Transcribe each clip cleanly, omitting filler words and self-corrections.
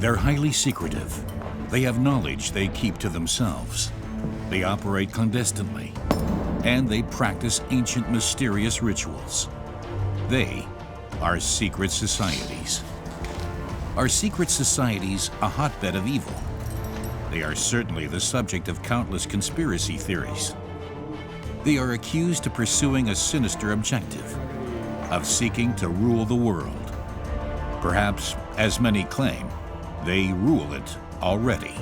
They're highly secretive. They have knowledge they keep to themselves. They operate clandestinely. And they practice ancient mysterious rituals. They are secret societies. Are secret societies a hotbed of evil? They are certainly the subject of countless conspiracy theories. They are accused of pursuing a sinister objective, of seeking to rule the world. Perhaps, as many claim, they rule it already.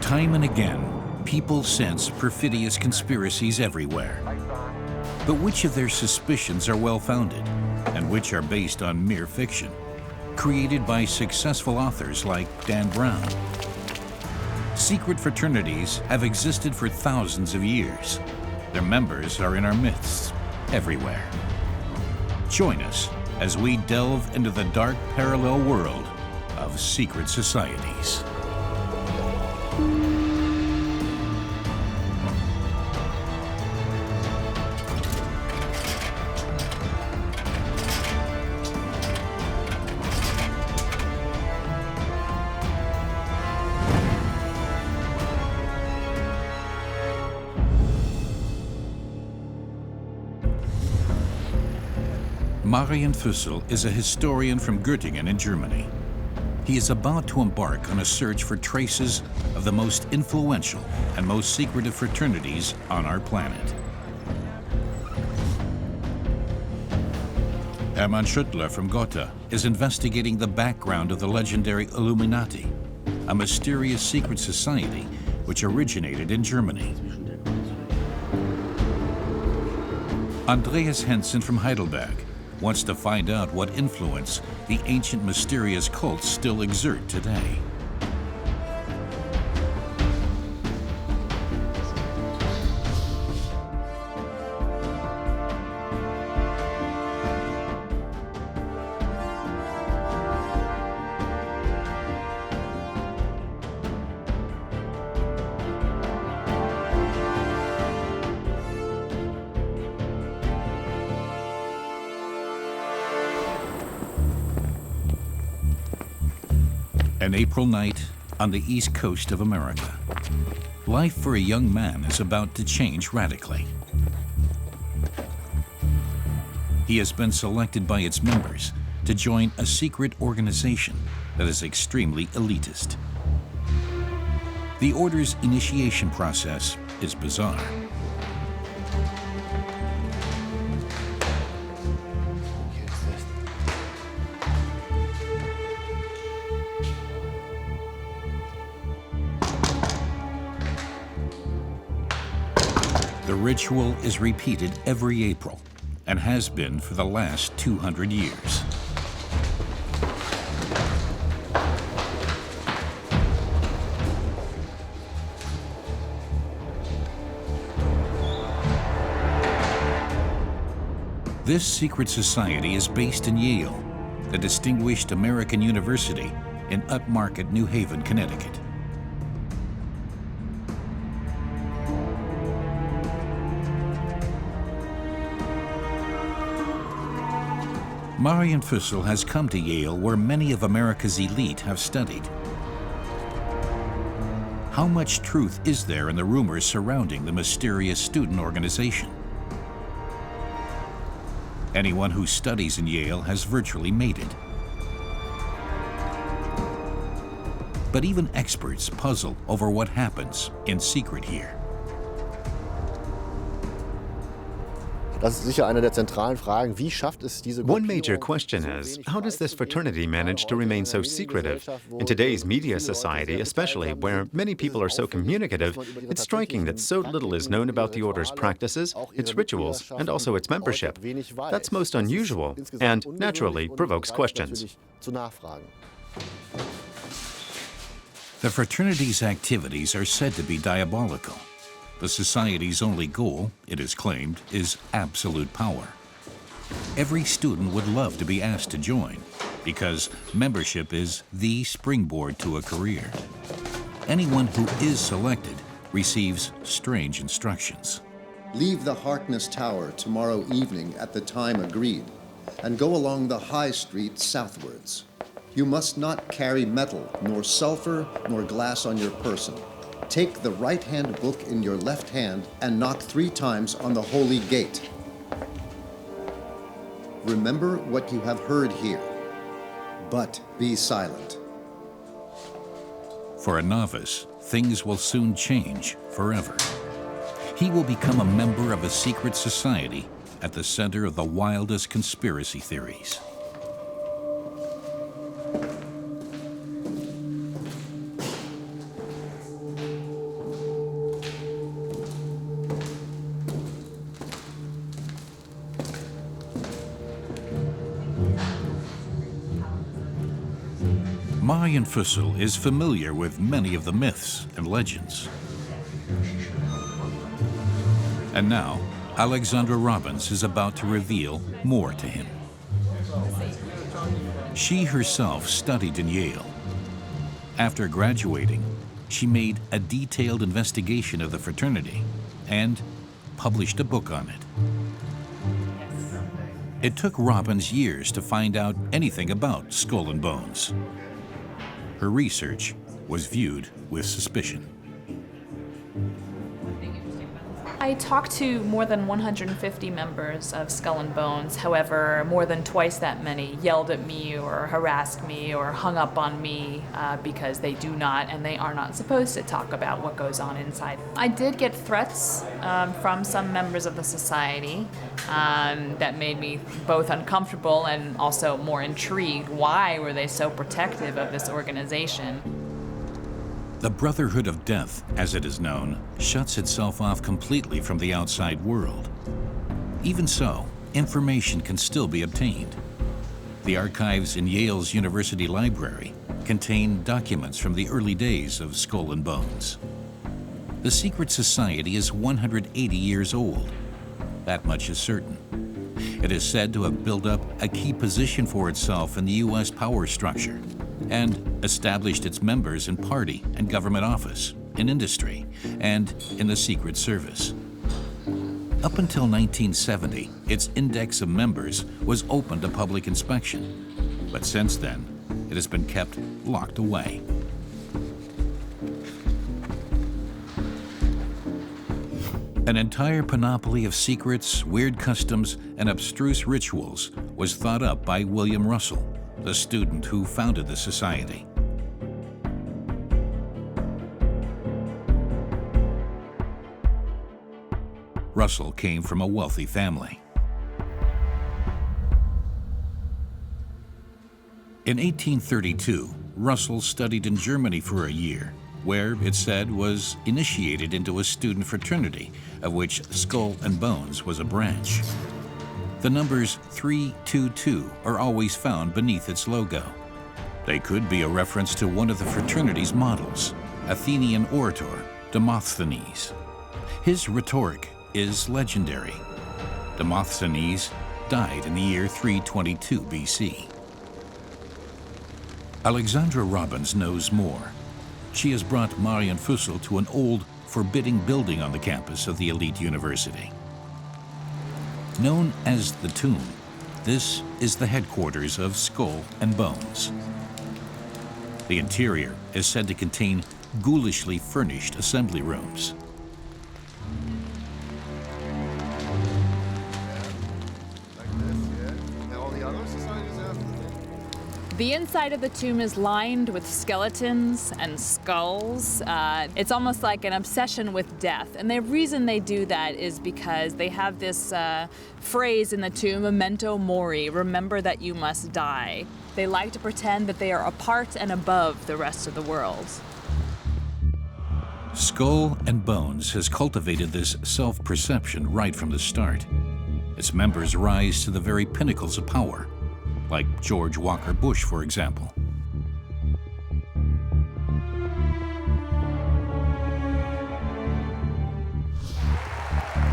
Time and again, people sense perfidious conspiracies everywhere. But which of their suspicions are well-founded, and which are based on mere fiction, created by successful authors like Dan Brown? Secret fraternities have existed for thousands of years. Their members are in our midst, everywhere. Join us as we delve into the dark parallel world of secret societies. Marian Füssel is a historian from Göttingen in Germany. He is about to embark on a search for traces of the most influential and most secretive fraternities on our planet. Hermann Schüttler from Gotha is investigating the background of the legendary Illuminati, a mysterious secret society which originated in Germany. Andreas Hensen from Heidelberg wants to find out what influence the ancient mysterious cults still exert today. An April night on the east coast of America. Life for a young man is about to change radically. He has been selected by its members to join a secret organization that is extremely elitist. The order's initiation process is bizarre. The ritual is repeated every April and has been for the last 200 years. This secret society is based in Yale, the distinguished American university in upmarket New Haven, Connecticut. Marian Füssel has come to Yale, where many of America's elite have studied. How much truth is there in the rumors surrounding the mysterious student organization? Anyone who studies in Yale has virtually made it. But even experts puzzle over what happens in secret here. One major question is, how does this fraternity manage to remain so secretive? In today's media society, especially, where many people are so communicative, it's striking that so little is known about the order's practices, its rituals, and also its membership. That's most unusual, and naturally provokes questions. The fraternity's activities are said to be diabolical. The society's only goal, it is claimed, is absolute power. Every student would love to be asked to join, because membership is the springboard to a career. Anyone who is selected receives strange instructions. Leave the Harkness Tower tomorrow evening at the time agreed, and go along the High Street southwards. You must not carry metal, nor sulfur, nor glass on your person. Take the right-hand book in your left hand and knock 3 times on the holy gate. Remember what you have heard here, but be silent. For a novice, things will soon change forever. He will become a member of a secret society at the center of the wildest conspiracy theories. Marian Fussell is familiar with many of the myths and legends. And now, Alexandra Robbins is about to reveal more to him. She herself studied in Yale. After graduating, she made a detailed investigation of the fraternity and published a book on it. It took Robbins years to find out anything about Skull and Bones. Her research was viewed with suspicion. I talked to more than 150 members of Skull and Bones. However, more than twice that many yelled at me or harassed me or hung up on me because they do not and they are not supposed to talk about what goes on inside. I did get threats from some members of the society that made me both uncomfortable and also more intrigued. Why were they so protective of this organization? The Brotherhood of Death, as it is known, shuts itself off completely from the outside world. Even so, information can still be obtained. The archives in Yale's University Library contain documents from the early days of Skull and Bones. The secret society is 180 years old. That much is certain. It is said to have built up a key position for itself in the U.S. power structure and established its members in party and government office, in industry, and in the Secret Service. Up until 1970, its index of members was open to public inspection, but since then, it has been kept locked away. An entire panoply of secrets, weird customs, and abstruse rituals was thought up by William Russell, the student who founded the society. Russell came from a wealthy family. In 1832, Russell studied in Germany for a year, where, it said, was initiated into a student fraternity, of which Skull and Bones was a branch. The numbers 322 are always found beneath its logo. They could be a reference to one of the fraternity's models, Athenian orator Demosthenes. His rhetoric is legendary. Demosthenes died in the year 322 BC. Alexandra Robbins knows more. She has brought Marian Fussell to an old, forbidding building on the campus of the elite university. Known as the Tomb, this is the headquarters of Skull and Bones. The interior is said to contain ghoulishly furnished assembly rooms. The inside of the tomb is lined with skeletons and skulls. It's almost like an obsession with death. And the reason they do that is because they have this phrase in the tomb, memento mori, remember that you must die. They like to pretend that they are apart and above the rest of the world. Skull and Bones has cultivated this self-perception right from the start. Its members rise to the very pinnacles of power, like George Walker Bush, for example.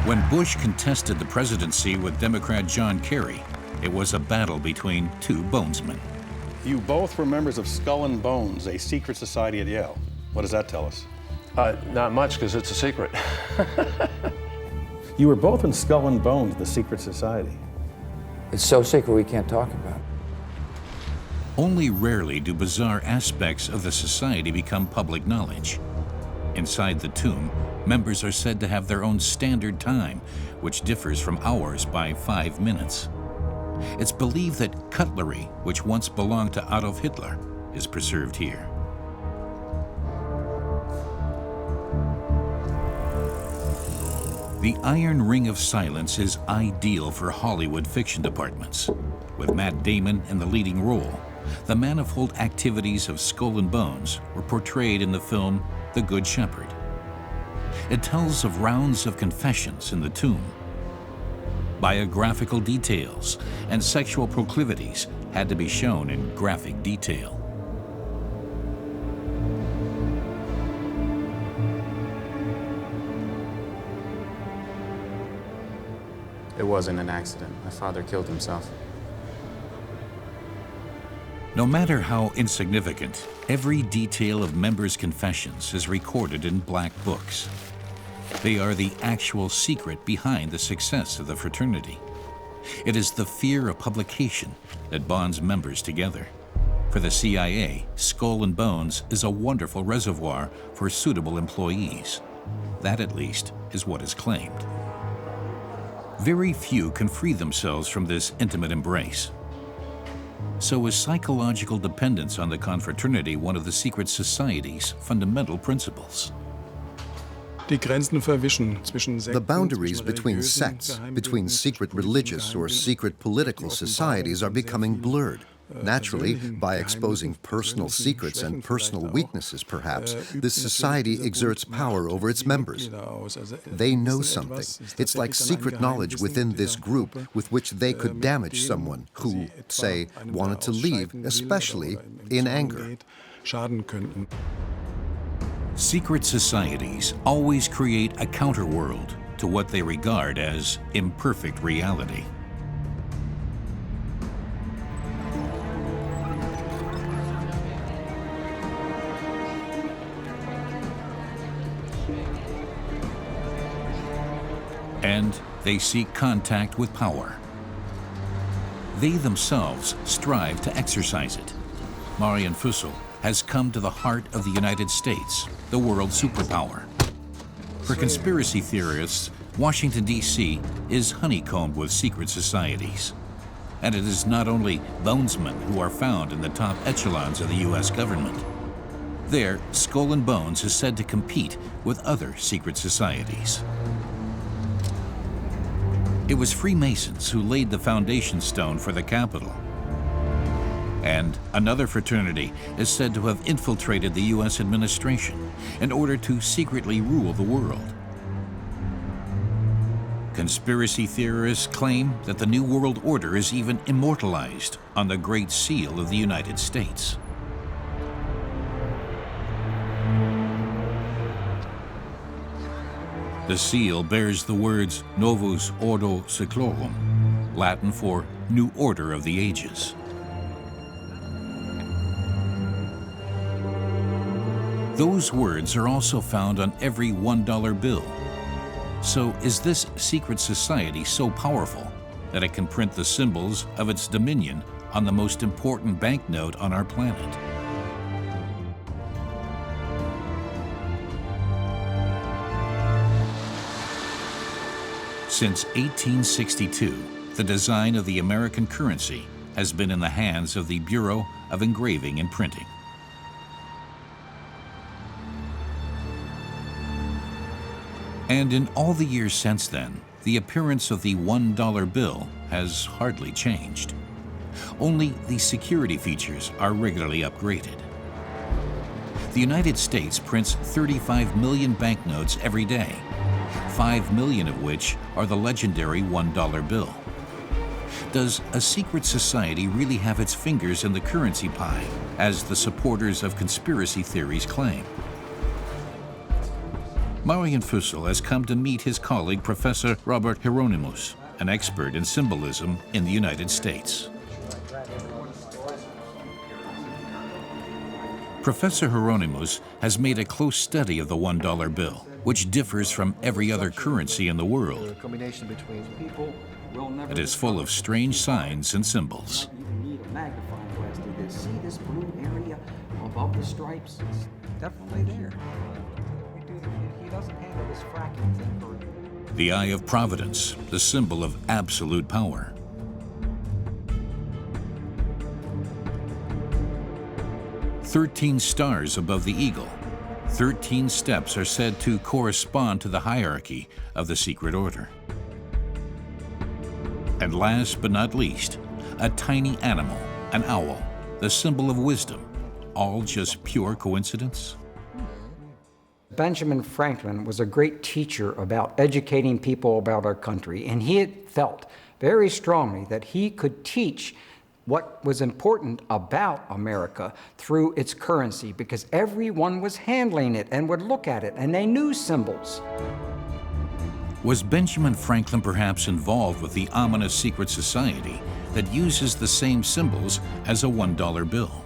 When Bush contested the presidency with Democrat John Kerry, it was a battle between two bonesmen. You both were members of Skull and Bones, a secret society at Yale. What does that tell us? Not much, because it's a secret. You were both in Skull and Bones, the secret society. It's so secret we can't talk about it. Only rarely do bizarre aspects of the society become public knowledge. Inside the tomb, members are said to have their own standard time, which differs from ours by 5 minutes. It's believed that cutlery, which once belonged to Adolf Hitler, is preserved here. The Iron Ring of Silence is ideal for Hollywood fiction departments. With Matt Damon in the leading role, the manifold activities of Skull and Bones were portrayed in the film The Good Shepherd. It tells of rounds of confessions in the tomb. Biographical details and sexual proclivities had to be shown in graphic detail. It wasn't an accident. My father killed himself. No matter how insignificant, every detail of members' confessions is recorded in black books. They are the actual secret behind the success of the fraternity. It is the fear of publication that bonds members together. For the CIA, Skull and Bones is a wonderful reservoir for suitable employees. That, at least, is what is claimed. Very few can free themselves from this intimate embrace. So is psychological dependence on the confraternity one of the secret society's fundamental principles? The boundaries between sects, between secret religious or secret political societies are becoming blurred. Naturally, by exposing personal secrets and personal weaknesses, perhaps, this society exerts power over its members. They know something. It's like secret knowledge within this group with which they could damage someone who, say, wanted to leave, especially in anger. Secret societies always create a counterworld to what they regard as imperfect reality. And they seek contact with power. They themselves strive to exercise it. Marian Fussell has come to the heart of the United States, the world superpower. For conspiracy theorists, Washington, D.C. is honeycombed with secret societies. And it is not only bonesmen who are found in the top echelons of the U.S. government. There, Skull and Bones is said to compete with other secret societies. It was Freemasons who laid the foundation stone for the Capitol. And another fraternity is said to have infiltrated the U.S. administration in order to secretly rule the world. Conspiracy theorists claim that the New World Order is even immortalized on the Great Seal of the United States. The seal bears the words Novus Ordo Seclorum, Latin for New Order of the Ages. Those words are also found on every $1 bill. So is this secret society so powerful that it can print the symbols of its dominion on the most important banknote on our planet? Since 1862, the design of the American currency has been in the hands of the Bureau of Engraving and Printing. And in all the years since then, the appearance of the $1 bill has hardly changed. Only the security features are regularly upgraded. The United States prints 35 million banknotes every day, 5 million of which are the legendary $1 bill. Does a secret society really have its fingers in the currency pie, as the supporters of conspiracy theories claim? Marian Fussell has come to meet his colleague, Professor Robert Hieronymus, an expert in symbolism in the United States. Professor Hieronymus has made a close study of the $1 bill which differs from every other currency in the world. It is full of strange signs and symbols. You need a magnifying glass to this. See this blue area above the stripes? It's definitely there. He doesn't handle this fracking thing for you. The Eye of Providence, the symbol of absolute power. "13 stars above the eagle. 13 steps are said to correspond to the hierarchy of the secret order. And last but not least, a tiny animal, an owl, the symbol of wisdom. All just pure coincidence?" Benjamin Franklin was a great teacher about educating people about our country, and he had felt very strongly that he could teach what was important about America through its currency, because everyone was handling it and would look at it, and they knew symbols. Was Benjamin Franklin perhaps involved with the ominous secret society that uses the same symbols as a $1 bill?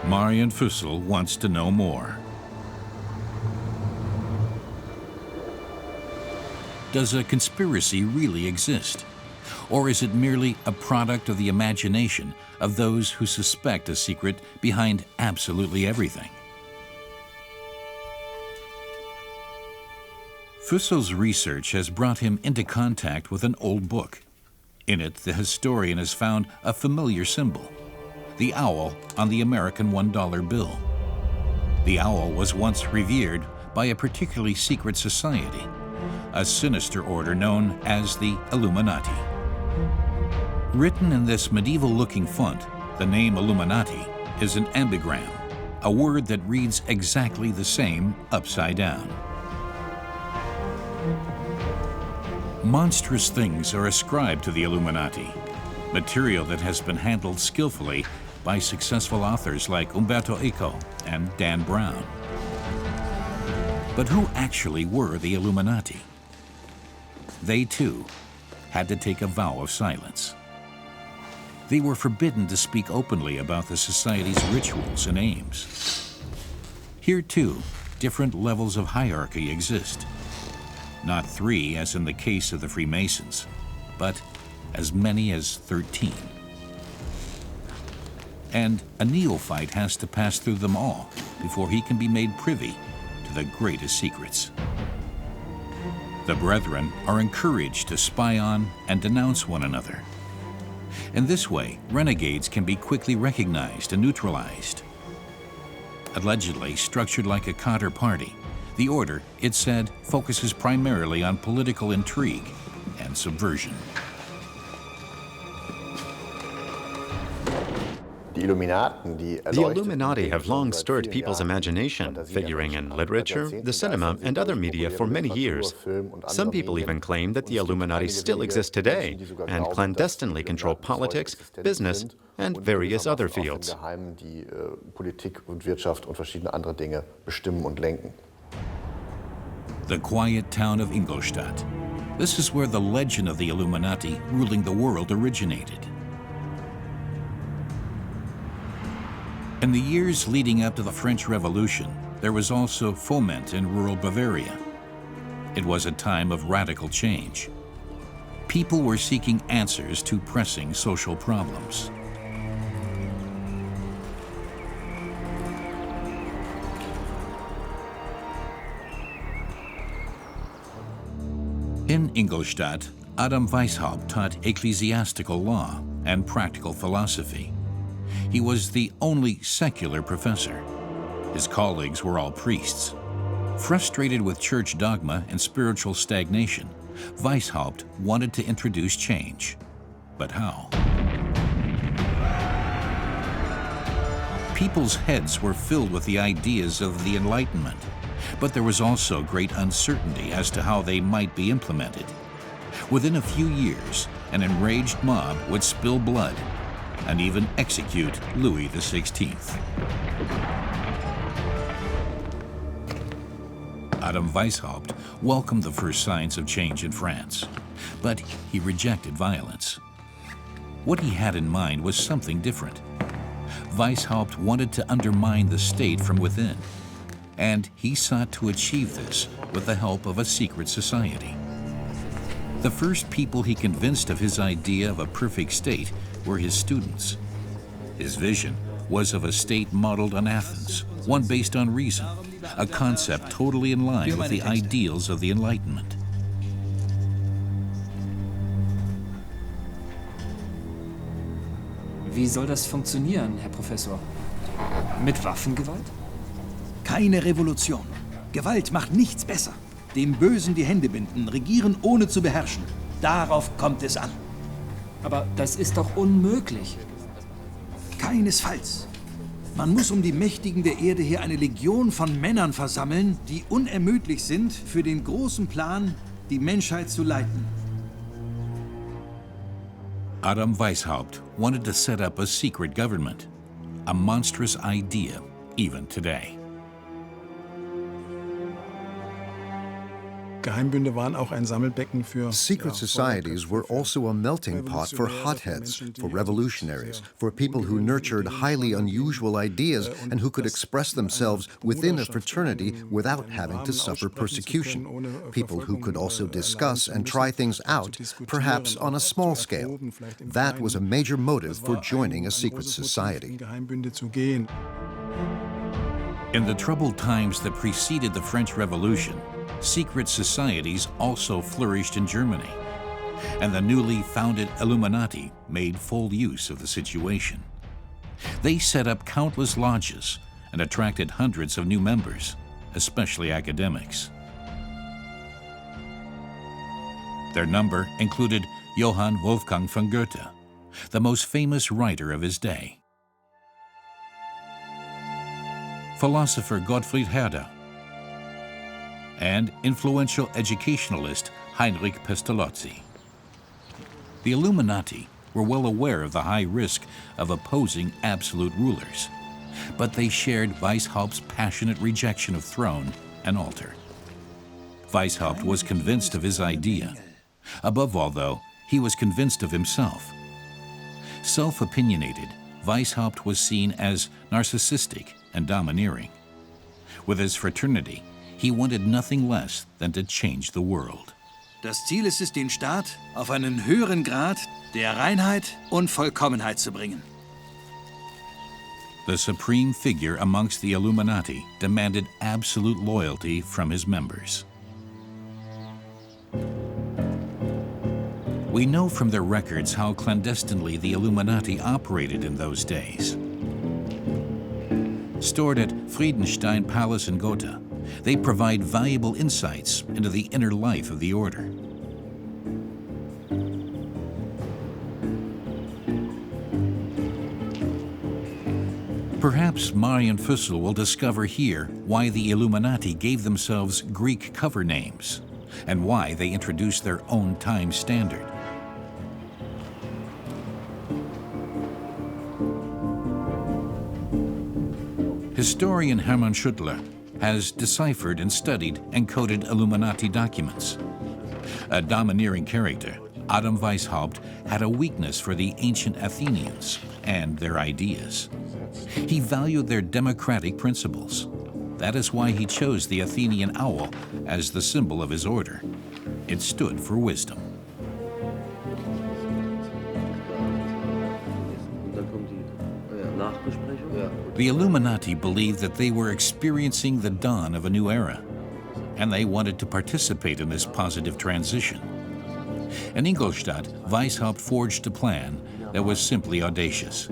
Marian Fussell wants to know more. Does a conspiracy really exist? Or is it merely a product of the imagination of those who suspect a secret behind absolutely everything? Fussell's research has brought him into contact with an old book. In it, the historian has found a familiar symbol, the owl on the American $1 bill. The owl was once revered by a particularly secret society, a sinister order known as the Illuminati. Written in this medieval-looking font, the name Illuminati is an ambigram, a word that reads exactly the same upside down. Monstrous things are ascribed to the Illuminati, material that has been handled skillfully by successful authors like Umberto Eco and Dan Brown. But who actually were the Illuminati? They, too, had to take a vow of silence. They were forbidden to speak openly about the society's rituals and aims. Here, too, different levels of hierarchy exist. Not 3, as in the case of the Freemasons, but as many as 13. And a neophyte has to pass through them all before he can be made privy to the greatest secrets. The brethren are encouraged to spy on and denounce one another. In this way, renegades can be quickly recognized and neutralized. Allegedly structured like a counter party, the order, it said, focuses primarily on political intrigue and subversion. The Illuminati have long stirred people's imagination, figuring in literature, the cinema, and other media for many years. Some people even claim that the Illuminati still exist today and clandestinely control politics, business, and various other fields. The quiet town of Ingolstadt. This is where the legend of the Illuminati ruling the world originated. In the years leading up to the French Revolution, there was also foment in rural Bavaria. It was a time of radical change. People were seeking answers to pressing social problems. In Ingolstadt, Adam Weishaupt taught ecclesiastical law and practical philosophy. He was the only secular professor. His colleagues were all priests. Frustrated with church dogma and spiritual stagnation, Weishaupt wanted to introduce change. But how? People's heads were filled with the ideas of the Enlightenment, but there was also great uncertainty as to how they might be implemented. Within a few years, an enraged mob would spill blood and even execute Louis XVI. Adam Weishaupt welcomed the first signs of change in France, but he rejected violence. What he had in mind was something different. Weishaupt wanted to undermine the state from within, and he sought to achieve this with the help of a secret society. The first people he convinced of his idea of a perfect state were his students. His vision was of a state modeled on Athens, one based on reason, a concept totally in line with the ideals of the Enlightenment. Wie soll das funktionieren, Herr Professor? Mit Waffengewalt? Keine Revolution. Gewalt macht nichts besser. Dem Bösen die Hände binden, regieren ohne zu beherrschen. Darauf kommt es an. Aber das ist doch unmöglich. Keinesfalls. Man muss um die Mächtigen der Erde her eine Legion von Männern versammeln, die unermüdlich sind, für den großen Plan, die Menschheit zu leiten. Adam Weishaupt wanted to set up a secret government, a monstrous idea even today. Geheimbünde waren auch ein Sammelbecken für Secret societies were also a melting pot for hotheads, for revolutionaries, for people who nurtured highly unusual ideas and who could express themselves within a fraternity without having to suffer persecution. People who could also discuss and try things out, perhaps on a small scale. That was a major motive for joining a secret society. In the troubled times that preceded the French Revolution, secret societies also flourished in Germany, and the newly founded Illuminati made full use of the situation. They set up countless lodges and attracted hundreds of new members, especially academics. Their number included Johann Wolfgang von Goethe, the most famous writer of his day, philosopher Gottfried Herder, and influential educationalist Heinrich Pestalozzi. The Illuminati were well aware of the high risk of opposing absolute rulers, but they shared Weishaupt's passionate rejection of throne and altar. Weishaupt was convinced of his idea. Above all, though, he was convinced of himself. Self-opinionated, Weishaupt was seen as narcissistic and domineering. With his fraternity, he wanted nothing less than to change the world. Das Ziel ist es, den Staat auf einen höheren Grad der Reinheit und Vollkommenheit zu bringen. The supreme figure amongst the Illuminati demanded absolute loyalty from his members. We know from their records how clandestinely the Illuminati operated in those days. Stored at Friedenstein Palace in Gotha, they provide valuable insights into the inner life of the order. Perhaps Marian Fussell will discover here why the Illuminati gave themselves Greek cover names and why they introduced their own time standard. Historian Hermann Schuttler has deciphered and studied encoded Illuminati documents. A domineering character, Adam Weishaupt had a weakness for the ancient Athenians and their ideas. He valued their democratic principles. That is why he chose the Athenian owl as the symbol of his order. It stood for wisdom. The Illuminati believed that they were experiencing the dawn of a new era, and they wanted to participate in this positive transition. In Ingolstadt, Weishaupt forged a plan that was simply audacious.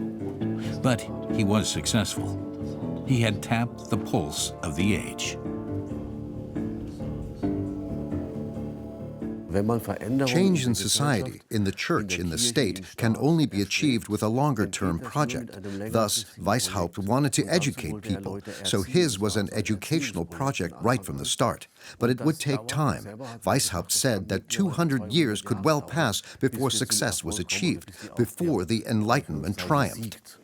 But he was successful. He had tapped the pulse of the age. Change in society, in the church, in the state, can only be achieved with a longer-term project. Thus, Weishaupt wanted to educate people, so his was an educational project right from the start. But it would take time. Weishaupt said that 200 years could well pass before success was achieved, before the Enlightenment triumphed.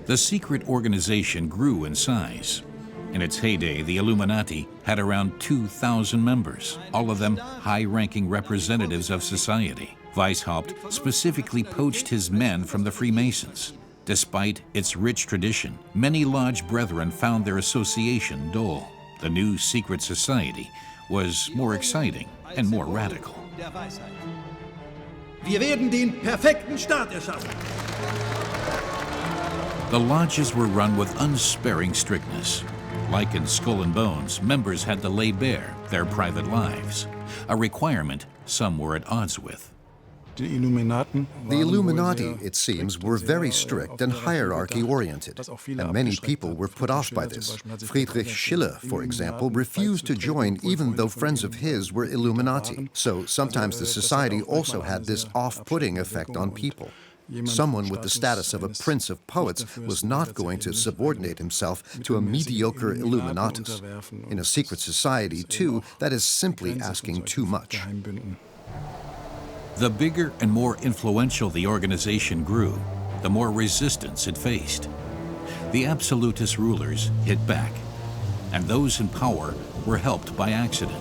The secret organization grew in size. In its heyday, the Illuminati had around 2,000 members, all of them high-ranking representatives of society. Weishaupt specifically poached his men from the Freemasons, Despite its rich tradition, many lodge brethren found their association dull. The new secret society was more exciting and more radical. Wir werden den perfekten Staat erschaffen. The lodges were run with unsparing strictness. Like in Skull and Bones, members had to lay bare their private lives, a requirement some were at odds with. The Illuminati, it seems, were very strict and hierarchy-oriented, and many people were put off by this. Friedrich Schiller, for example, refused to join even though friends of his were Illuminati. So sometimes the society also had this off-putting effect on people. Someone with the status of a prince of poets was not going to subordinate himself to a mediocre Illuminatus. In a secret society, too, that is simply asking too much. The bigger and more influential the organization grew, the more resistance it faced. The absolutist rulers hit back, and those in power were helped by accident.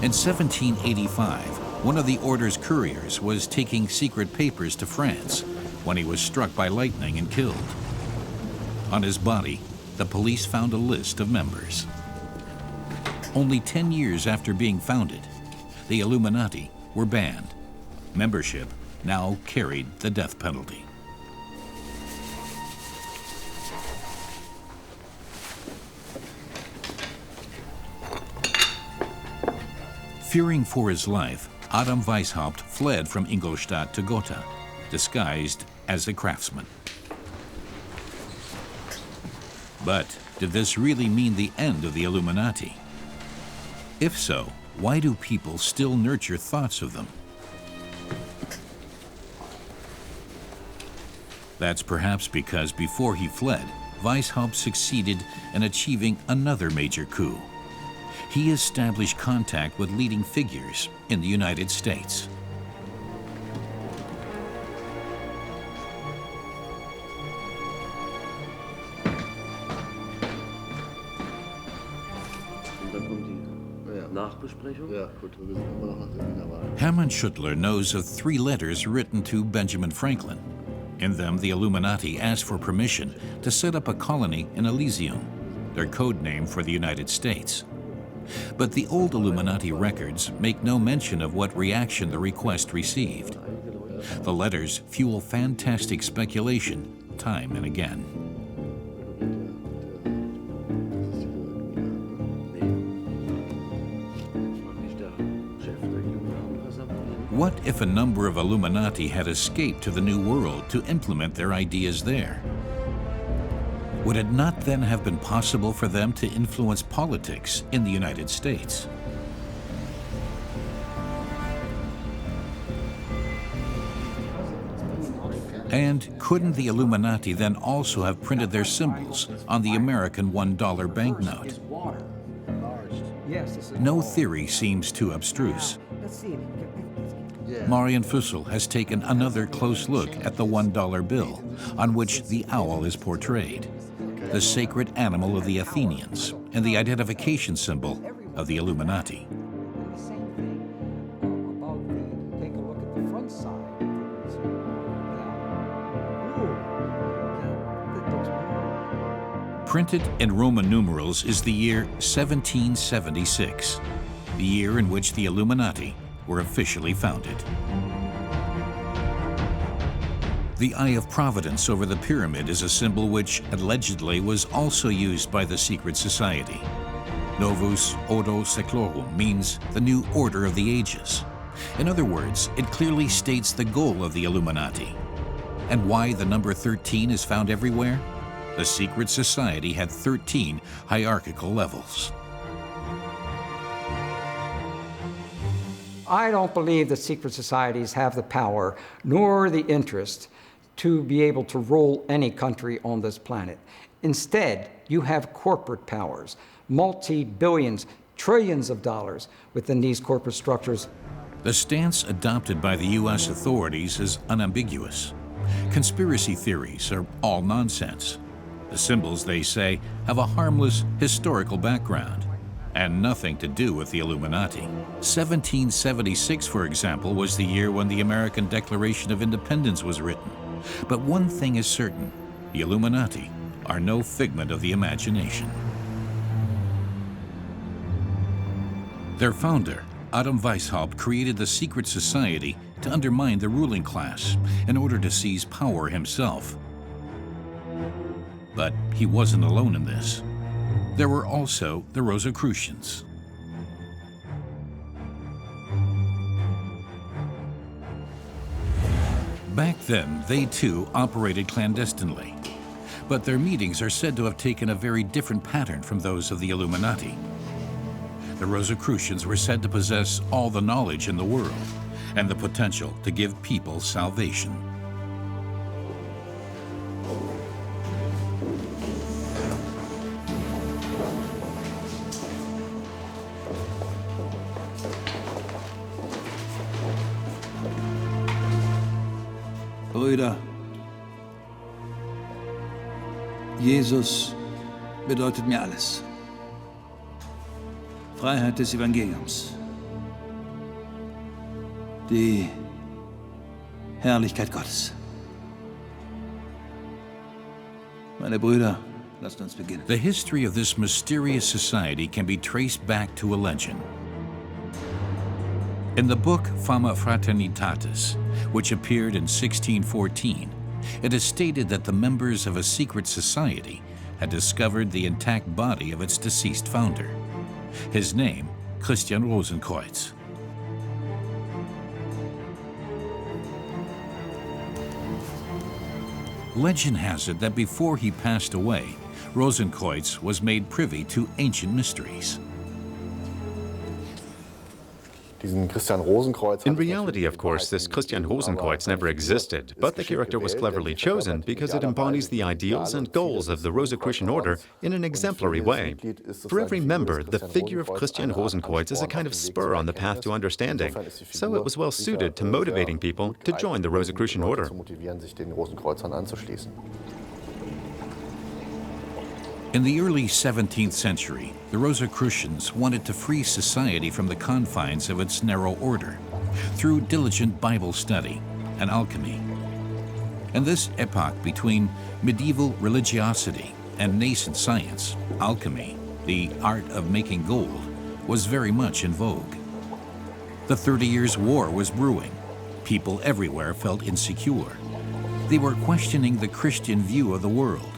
In 1785, one of the order's couriers was taking secret papers to France when he was struck by lightning and killed. On his body, the police found a list of members. Only 10 years after being founded, the Illuminati were banned. Membership now carried the death penalty. Fearing for his life, Adam Weishaupt fled from Ingolstadt to Gotha, disguised as a craftsman. But did this really mean the end of the Illuminati? If so, why do people still nurture thoughts of them? That's perhaps because before he fled, Weishaupt succeeded in achieving another major coup. He established contact with leading figures in the United States. Hermann Schuttler knows of 3 letters written to Benjamin Franklin. In them, the Illuminati asked for permission to set up a colony in Elysium, their code name for the United States. But the old Illuminati records make no mention of what reaction the request received. The letters fuel fantastic speculation time and again. What if a number of Illuminati had escaped to the New World to implement their ideas there? Would it not then have been possible for them to influence politics in the United States? And couldn't the Illuminati then also have printed their symbols on the American $1 banknote? No theory seems too abstruse. Marian Fussell has taken another close look at the $1 bill, on which the owl is portrayed, the sacred animal of the Athenians and the identification symbol of the Illuminati. Printed in Roman numerals is the year 1776, the year in which the Illuminati were officially founded. The Eye of Providence over the pyramid is a symbol which allegedly was also used by the secret society. Novus Ordo Seclorum means the new order of the ages. In other words, it clearly states the goal of the Illuminati. And why the number 13 is found everywhere? The secret society had 13 hierarchical levels. I don't believe that secret societies have the power nor the interest to be able to rule any country on this planet. Instead, you have corporate powers, multi-billions, trillions of dollars within these corporate structures. The stance adopted by the U.S. authorities is unambiguous. Conspiracy theories are all nonsense. The symbols, they say, have a harmless historical background and nothing to do with the Illuminati. 1776, for example, was the year when the American Declaration of Independence was written. But one thing is certain, the Illuminati are no figment of the imagination. Their founder, Adam Weishaupt, created the secret society to undermine the ruling class in order to seize power himself. But he wasn't alone in this. There were also the Rosicrucians. Back then, they too operated clandestinely. But their meetings are said to have taken a very different pattern from those of the Illuminati. The Rosicrucians were said to possess all the knowledge in the world and the potential to give people salvation. Brüder, Jesus bedeutet mir alles. Freiheit des Evangeliums. Die Herrlichkeit Gottes. Meine Brüder, lasst uns beginnen. The history of this mysterious society can be traced back to a legend. In the book Fama Fraternitatis, which appeared in 1614, it is stated that the members of a secret society had discovered the intact body of its deceased founder. His name, Christian Rosenkreuz. Legend has it that before he passed away, Rosenkreuz was made privy to ancient mysteries. In reality, of course, this Christian Rosenkreuz never existed, but the character was cleverly chosen because it embodies the ideals and goals of the Rosicrucian order in an exemplary way. For every member, the figure of Christian Rosenkreuz is a kind of spur on the path to understanding, so it was well suited to motivating people to join the Rosicrucian order. In the early 17th century, the Rosicrucians wanted to free society from the confines of its narrow order through diligent Bible study and alchemy. In this epoch between medieval religiosity and nascent science, alchemy, the art of making gold, was very much in vogue. The 30 Years' War was brewing. People everywhere felt insecure. They were questioning the Christian view of the world.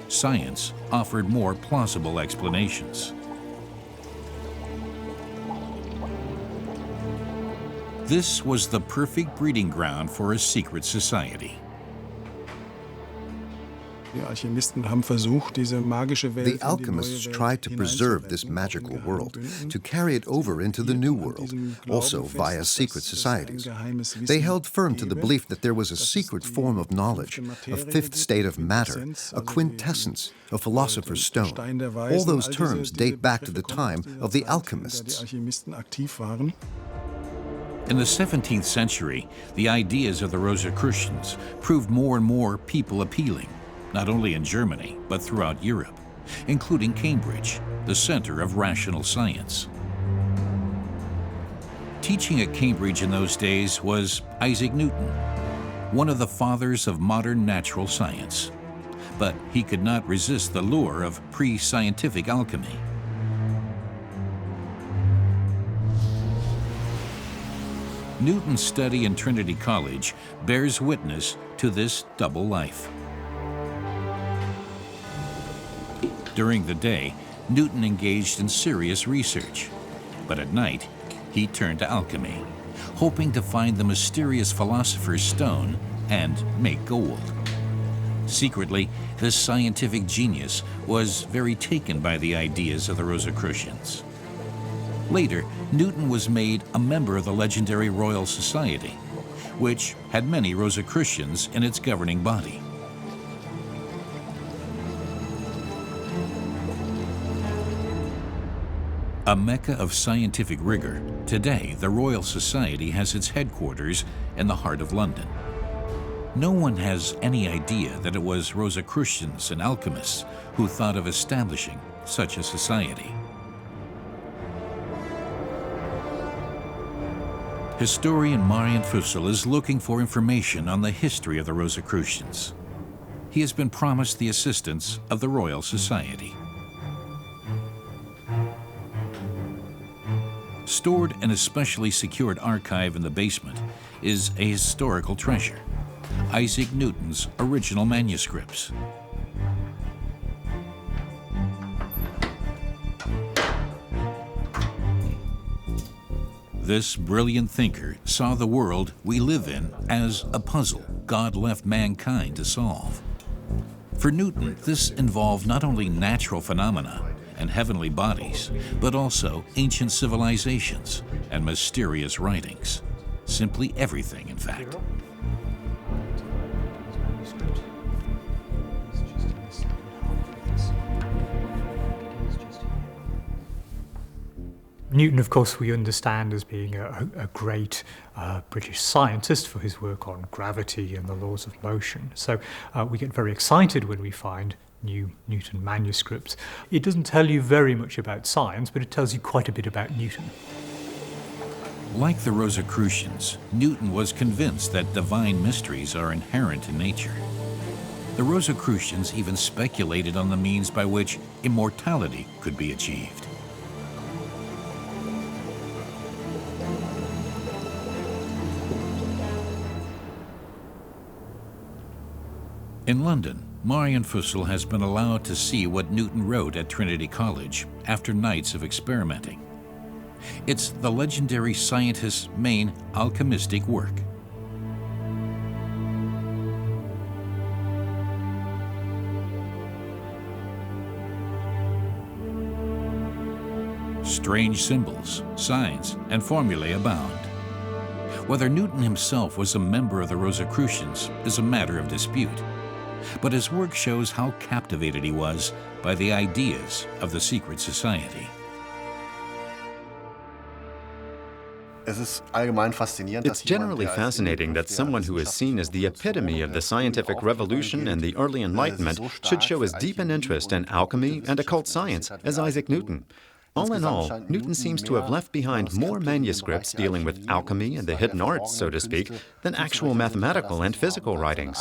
Science offered more plausible explanations. This was the perfect breeding ground for a secret society. The alchemists tried to preserve this magical world, to carry it over into the New World, also via secret societies. They held firm to the belief that there was a secret form of knowledge, a fifth state of matter, a quintessence, a philosopher's stone. All those terms date back to the time of the alchemists. In the 17th century, the ideas of the Rosicrucians proved more and more people appealing, not only in Germany, but throughout Europe, including Cambridge, the center of rational science. Teaching at Cambridge in those days was Isaac Newton, one of the fathers of modern natural science. But he could not resist the lure of pre-scientific alchemy. Newton's study in Trinity College bears witness to this double life. During the day, Newton engaged in serious research, but at night, he turned to alchemy, hoping to find the mysterious philosopher's stone and make gold. Secretly, this scientific genius was very taken by the ideas of the Rosicrucians. Later, Newton was made a member of the legendary Royal Society, which had many Rosicrucians in its governing body. A mecca of scientific rigor, today the Royal Society has its headquarters in the heart of London. No one has any idea that it was Rosicrucians and alchemists who thought of establishing such a society. Historian Marian Fussell is looking for information on the history of the Rosicrucians. He has been promised the assistance of the Royal Society. Stored in a specially secured archive in the basement is a historical treasure, Isaac Newton's original manuscripts. This brilliant thinker saw the world we live in as a puzzle God left mankind to solve. For Newton, this involved not only natural phenomena and heavenly bodies, but also ancient civilizations and mysterious writings. Simply everything, in fact. Newton, of course, we understand as being a great British scientist for his work on gravity and the laws of motion. So we get very excited when we find new Newton manuscripts. It doesn't tell you very much about science, but it tells you quite a bit about Newton. Like the Rosicrucians, Newton was convinced that divine mysteries are inherent in nature. The Rosicrucians even speculated on the means by which immortality could be achieved. In London, Marian Fussell has been allowed to see what Newton wrote at Trinity College after nights of experimenting. It's the legendary scientist's main alchemistic work. Strange symbols, signs, and formulae abound. Whether Newton himself was a member of the Rosicrucians is a matter of dispute, but his work shows how captivated he was by the ideas of the secret society. It's generally fascinating that someone who is seen as the epitome of the scientific revolution and the early Enlightenment should show as deep an interest in alchemy and occult science as Isaac Newton. All in all, Newton seems to have left behind more manuscripts dealing with alchemy and the hidden arts, so to speak, than actual mathematical and physical writings.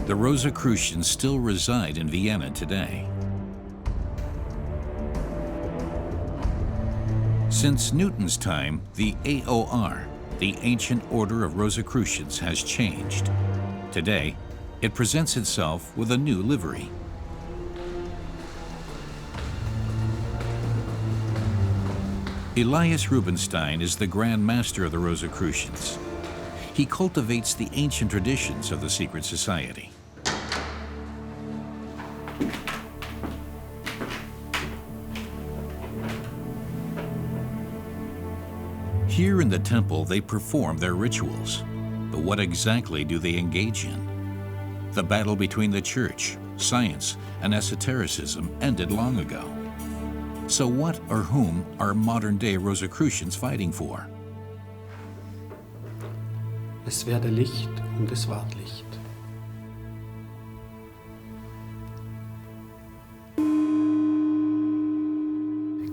The Rosicrucians still reside in Vienna today. Since Newton's time, the AOR, the Ancient Order of Rosicrucians, has changed. Today, it presents itself with a new livery. Elias Rubinstein is the Grand Master of the Rosicrucians. He cultivates the ancient traditions of the secret society. Here in the temple, they perform their rituals. But what exactly do they engage in? The battle between the church, science, and esotericism ended long ago. So what or whom are modern-day Rosicrucians fighting for? Es werde Licht und es ward Licht.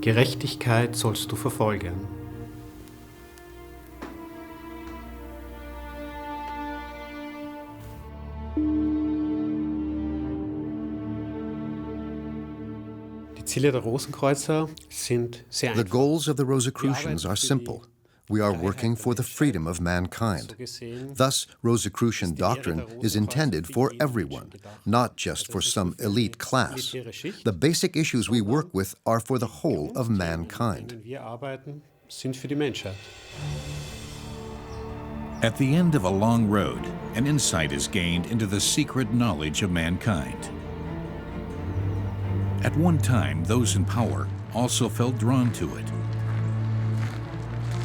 Gerechtigkeit sollst du verfolgen. The goals of the Rosicrucians are simple. We are working for the freedom of mankind. Thus, Rosicrucian doctrine is intended for everyone, not just for some elite class. The basic issues we work with are for the whole of mankind. At the end of a long road, an insight is gained into the secret knowledge of mankind. At one time, those in power also felt drawn to it.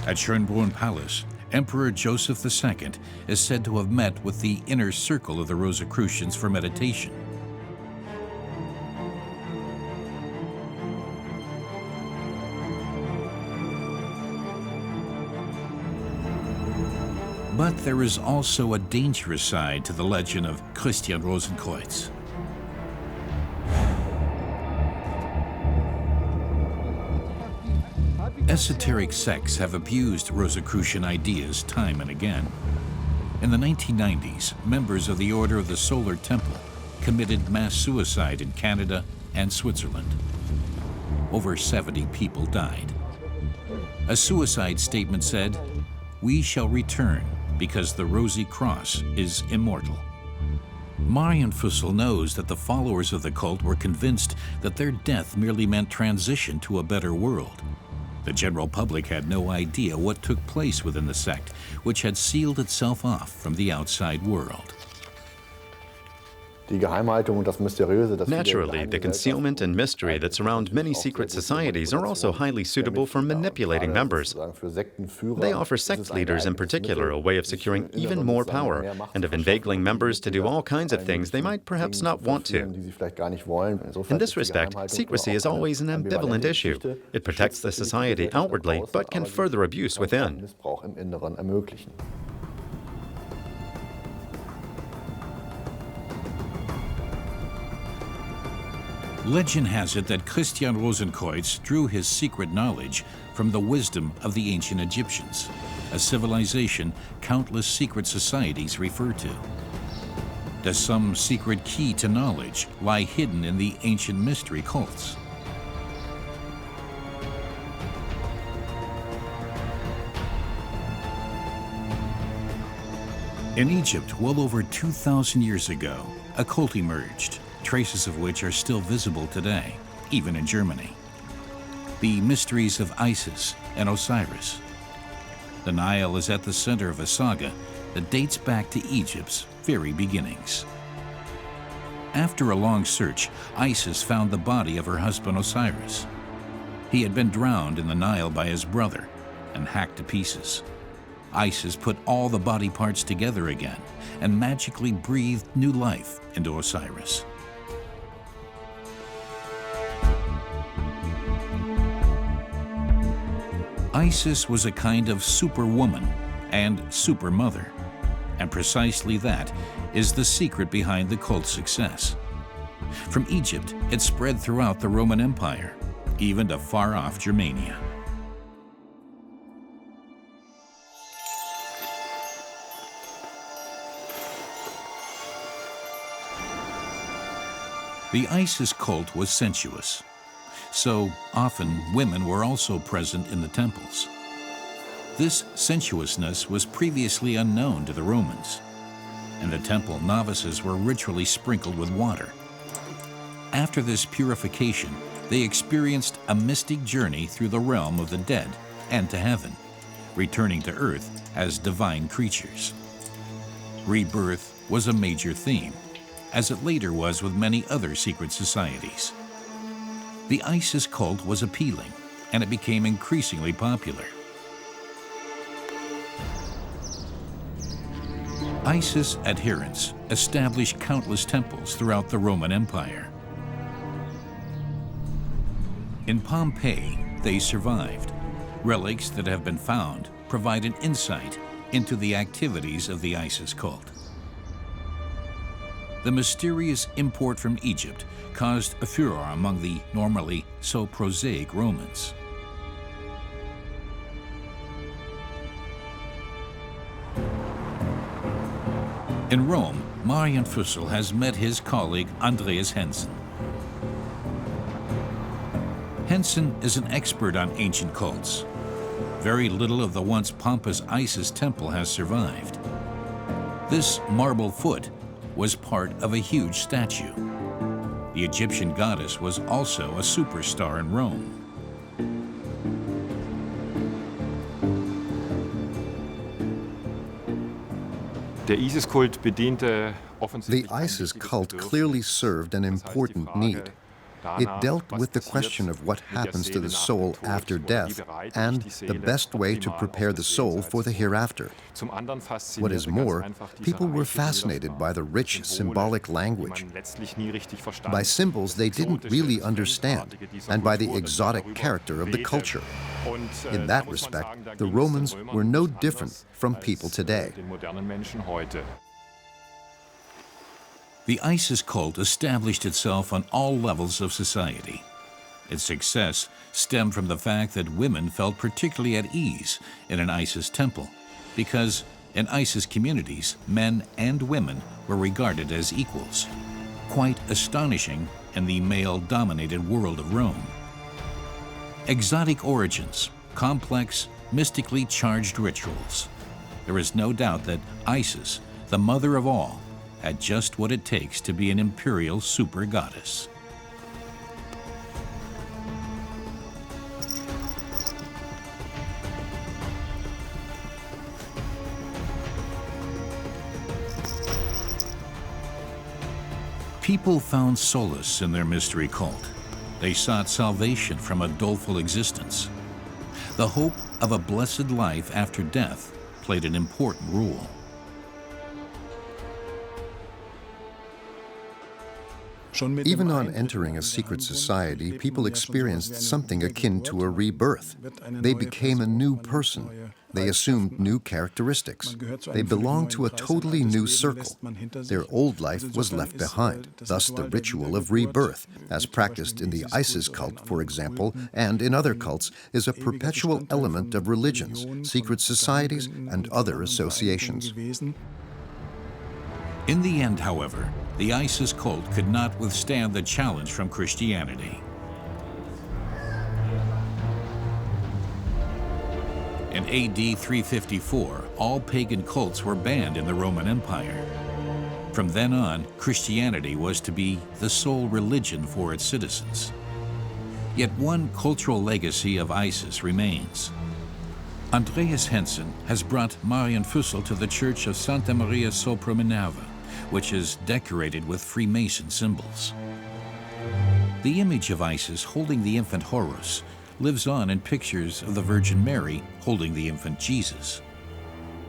At Schönbrunn Palace, Emperor Joseph II is said to have met with the inner circle of the Rosicrucians for meditation. But there is also a dangerous side to the legend of Christian Rosenkreuz. Esoteric sects have abused Rosicrucian ideas time and again. In the 1990s, members of the Order of the Solar Temple committed mass suicide in Canada and Switzerland. Over 70 people died. A suicide statement said, "We shall return because the Rosy Cross is immortal." Marian Fussell knows that the followers of the cult were convinced that their death merely meant transition to a better world. The general public had no idea what took place within the sect, which had sealed itself off from the outside world. Naturally, the concealment and mystery that surround many secret societies are also highly suitable for manipulating members. They offer sect leaders in particular a way of securing even more power and of inveigling members to do all kinds of things they might perhaps not want to. In this respect, secrecy is always an ambivalent issue. It protects the society outwardly, but can further abuse within. Legend has it that Christian Rosenkreuz drew his secret knowledge from the wisdom of the ancient Egyptians, a civilization countless secret societies refer to. Does some secret key to knowledge lie hidden in the ancient mystery cults? In Egypt, well over 2,000 years ago, a cult emerged, traces of which are still visible today, even in Germany. The mysteries of Isis and Osiris. The Nile is at the center of a saga that dates back to Egypt's very beginnings. After a long search, Isis found the body of her husband Osiris. He had been drowned in the Nile by his brother and hacked to pieces. Isis put all the body parts together again and magically breathed new life into Osiris. Isis was a kind of superwoman and supermother, and precisely that is the secret behind the cult's success. From Egypt, it spread throughout the Roman Empire, even to far-off Germania. The Isis cult was sensuous. So often, women were also present in the temples. This sensuousness was previously unknown to the Romans. In the temple, novices were ritually sprinkled with water. After this purification, they experienced a mystic journey through the realm of the dead and to heaven, returning to earth as divine creatures. Rebirth was a major theme, as it later was with many other secret societies. The Isis cult was appealing, and it became increasingly popular. Isis adherents established countless temples throughout the Roman Empire. In Pompeii, they survived. Relics that have been found provide an insight into the activities of the Isis cult. The mysterious import from Egypt caused a furor among the normally so prosaic Romans. In Rome, Marian Fussell has met his colleague Andreas Hensen. Hensen is an expert on ancient cults. Very little of the once pompous Isis temple has survived. This marble foot was part of a huge statue. The Egyptian goddess was also a superstar in Rome. The Isis cult clearly served an important need. It dealt with the question of what happens to the soul after death and the best way to prepare the soul for the hereafter. What is more, people were fascinated by the rich symbolic language, by symbols they didn't really understand, and by the exotic character of the culture. In that respect, the Romans were no different from people today. The Isis cult established itself on all levels of society. Its success stemmed from the fact that women felt particularly at ease in an ISIS temple, because in ISIS communities, men and women were regarded as equals. Quite astonishing in the male-dominated world of Rome. Exotic origins, complex, mystically charged rituals. There is no doubt that Isis, the mother of all, had just what it takes to be an imperial super goddess. People found solace in their mystery cult. They sought salvation from a doleful existence. The hope of a blessed life after death played an important role. Even on entering a secret society, people experienced something akin to a rebirth. They became a new person. They assumed new characteristics. They belonged to a totally new circle. Their old life was left behind, thus the ritual of rebirth, as practiced in the Isis cult, for example, and in other cults, is a perpetual element of religions, secret societies, and other associations. In the end, however, the ISIS cult could not withstand the challenge from Christianity. In AD 354, all pagan cults were banned in the Roman Empire. From then on, Christianity was to be the sole religion for its citizens. Yet one cultural legacy of ISIS remains. Andreas Hensen has brought Marian Fussel to the Church of Santa Maria sopra Minerva, which is decorated with Freemason symbols. The image of Isis holding the infant Horus lives on in pictures of the Virgin Mary holding the infant Jesus.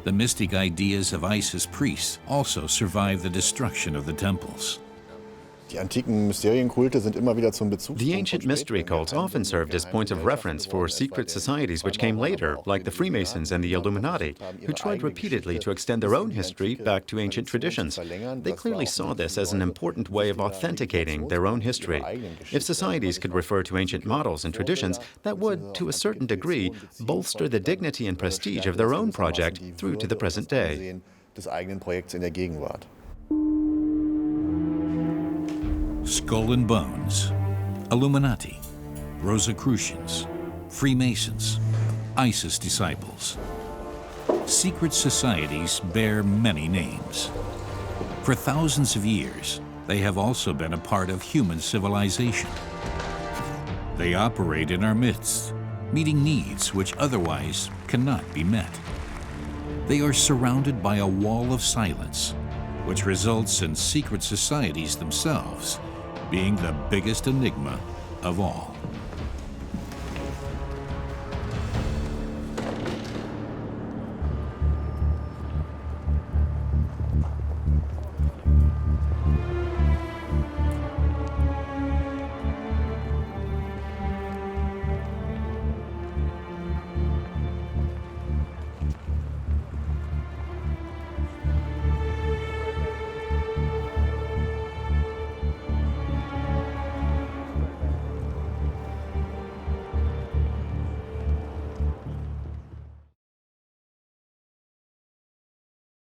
The mystic ideas of Isis priests also survive the destruction of the temples. The ancient mystery cults often served as points of reference for secret societies which came later, like the Freemasons and the Illuminati, who tried repeatedly to extend their own history back to ancient traditions. They clearly saw this as an important way of authenticating their own history. If societies could refer to ancient models and traditions, that would, to a certain degree, bolster the dignity and prestige of their own project through to the present day. Skull and Bones, Illuminati, Rosicrucians, Freemasons, ISIS disciples. Secret societies bear many names. For thousands of years, they have also been a part of human civilization. They operate in our midst, meeting needs which otherwise cannot be met. They are surrounded by a wall of silence, which results in secret societies themselves being the biggest enigma of all.